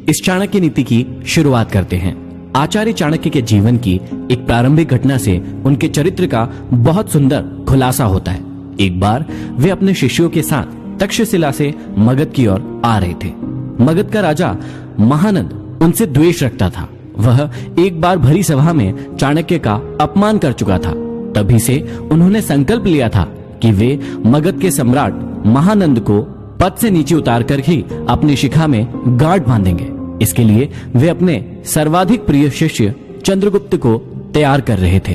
इस चाणक्य नीति की शुरुआत करते हैं। आचार्य चाणक्य के जीवन की एक प्रारंभिक घटना से उनके चरित्र का बहुत सुंदर खुलासा होता है। एक बार वे अपने शिष्यों के साथ तक्षशिला से मगध की ओर आ रहे थे। मगध का राजा महानंद उनसे द्वेष रखता था। वह एक बार भरी सभा में चाणक्य का अपमान कर चुका था। तभी से उन्होंने संकल्प लिया था कि वे मगध के सम्राट महानंद को पद से नीचे उतार कर ही अपनी शिखा में गांठ बांधेंगे। इसके लिए वे अपने सर्वाधिक प्रिय शिष्य चंद्रगुप्त को तैयार कर रहे थे।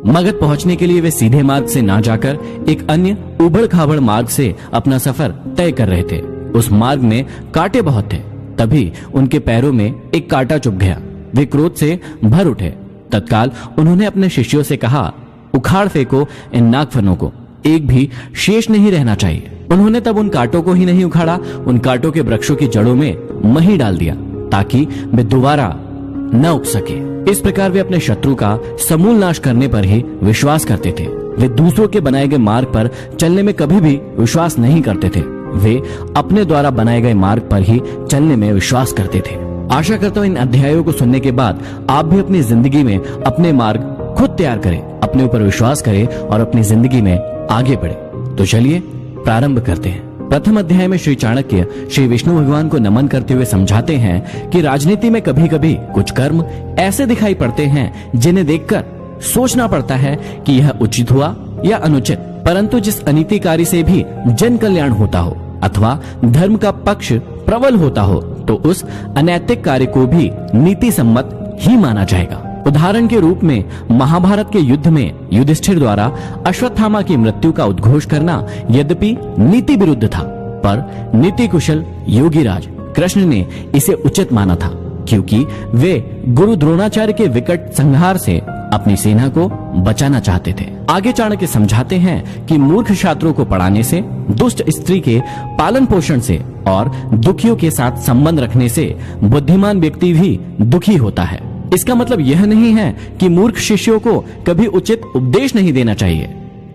मगध पहुंचने के लिए वे सीधे मार्ग से ना जाकर एक अन्य उबड़ खाबड़ मार्ग से अपना सफर तय कर रहे थे। उस मार्ग में कांटे बहुत थे। तभी उनके पैरों में एक कांटा चुभ गया। वे क्रोध से भर उठे। तत्काल उन्होंने अपने शिष्यों से कहा, उखाड़ फेंको इन नागफनों को, एक भी शेष नहीं रहना चाहिए। उन्होंने तब उन कांटों को ही नहीं उखाड़ा, उन कांटों के वृक्षों की जड़ों में मही डाल दिया ताकि वे दोबारा न उग सके। इस प्रकार वे अपने शत्रु का समूल नाश करने पर ही विश्वास करते थे। वे दूसरों के बनाए गए मार्ग पर चलने में कभी भी विश्वास नहीं करते थे। वे अपने द्वारा बनाए गए मार्ग पर ही चलने में विश्वास करते थे। आशा करता हूँ इन अध्यायों को सुनने के बाद आप भी अपनी जिंदगी में अपने मार्ग खुद तैयार करें, अपने ऊपर विश्वास करें और अपनी जिंदगी में आगे बढ़े। तो चलिए प्रारंभ करते हैं। प्रथम अध्याय में श्री चाणक्य श्री विष्णु भगवान को नमन करते हुए समझाते हैं कि राजनीति में कभी कभी कुछ कर्म ऐसे दिखाई पड़ते हैं जिन्हें देखकर सोचना पड़ता है कि यह उचित हुआ या अनुचित, परंतु जिस अनीतिकारी से भी जन कल्याण होता हो अथवा धर्म का पक्ष प्रबल होता हो तो उस अनैतिक कार्य को भी नीति सम्मत ही माना जाएगा। उदाहरण के रूप में महाभारत के युद्ध में युधिष्ठिर द्वारा अश्वत्थामा की मृत्यु का उद्घोष करना यद्यपि नीति विरुद्ध था, पर नीति कुशल योगीराज कृष्ण ने इसे उचित माना था, क्योंकि वे गुरु द्रोणाचार्य के विकट संहार से अपनी सेना को बचाना चाहते थे। आगे चाणक्य समझाते हैं कि मूर्ख छात्रों को पढ़ाने से, दुष्ट स्त्री के पालन पोषण से और दुखियों के साथ संबंध रखने से बुद्धिमान व्यक्ति भी दुखी होता है। इसका मतलब यह नहीं है कि मूर्ख शिष्यों को कभी उचित उपदेश नहीं देना चाहिए।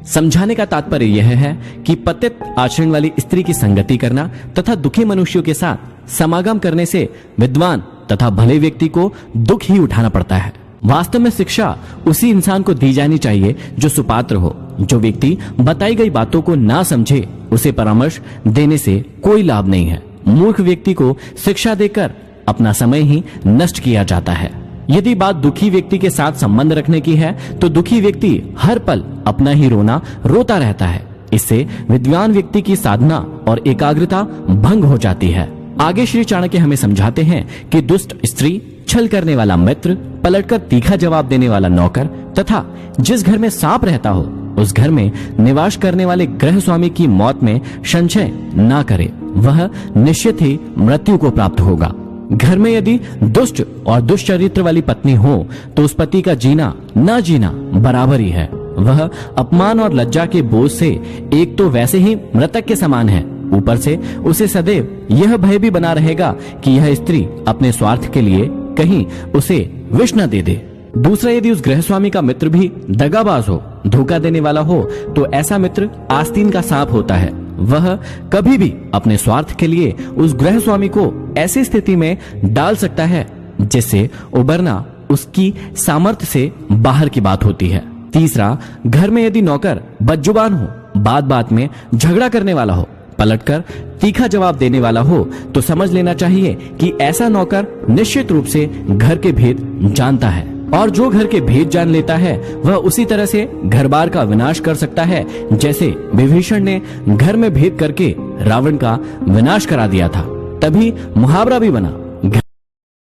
समझाने का तात्पर्य यह है कि पतित आचरण वाली स्त्री की संगति करना तथा दुखी मनुष्यों के साथ समागम करने से विद्वान तथा भले व्यक्ति को दुख ही उठाना पड़ता है। वास्तव में शिक्षा उसी इंसान को दी जानी चाहिए जो सुपात्र हो। जो व्यक्ति बताई गई बातों को ना समझे उसे परामर्श देने से कोई लाभ नहीं है। मूर्ख व्यक्ति को शिक्षा देकर अपना समय ही नष्ट किया जाता है। यदि बात दुखी व्यक्ति के साथ संबंध रखने की है तो दुखी व्यक्ति हर पल अपना ही रोना रोता रहता है। इससे विद्वान व्यक्ति की साधना और एकाग्रता भंग हो जाती है। आगे श्री चाणक्य हमें समझाते हैं कि दुष्ट स्त्री, छल करने वाला मित्र, पलटकर तीखा जवाब देने वाला नौकर तथा जिस घर में सांप रहता हो उस घर में निवास करने वाले गृह स्वामी की मौत में संशय ना करे, वह निश्चित ही मृत्यु को प्राप्त होगा। घर में यदि दुष्ट और दुष्चरित्र वाली पत्नी हो तो उस पति का जीना न जीना बराबर ही है। वह अपमान और लज्जा के बोझ से एक तो वैसे ही मृतक के समान है, ऊपर से उसे सदैव यह भय भी बना रहेगा कि यह स्त्री अपने स्वार्थ के लिए कहीं उसे विष न दे दे। दूसरा, यदि उस गृहस्वामी का मित्र भी दगाबाज हो, धोखा देने वाला हो तो ऐसा मित्र आस्तीन का सांप होता है। वह कभी भी अपने स्वार्थ के लिए उस गृहस्वामी को ऐसी स्थिति में डाल सकता है जिससे उबरना उसकी सामर्थ्य से बाहर की बात होती है। तीसरा, घर में यदि नौकर बदजुबान हो, बात बात में झगड़ा करने वाला हो, पलटकर तीखा जवाब देने वाला हो तो समझ लेना चाहिए कि ऐसा नौकर निश्चित रूप से घर के भेद जानता है, और जो घर के भेद जान लेता है वह उसी तरह से घर बार का विनाश कर सकता है जैसे विभीषण ने घर में भेद करके रावण का विनाश करा दिया था। तभी मुहावरा भी बना,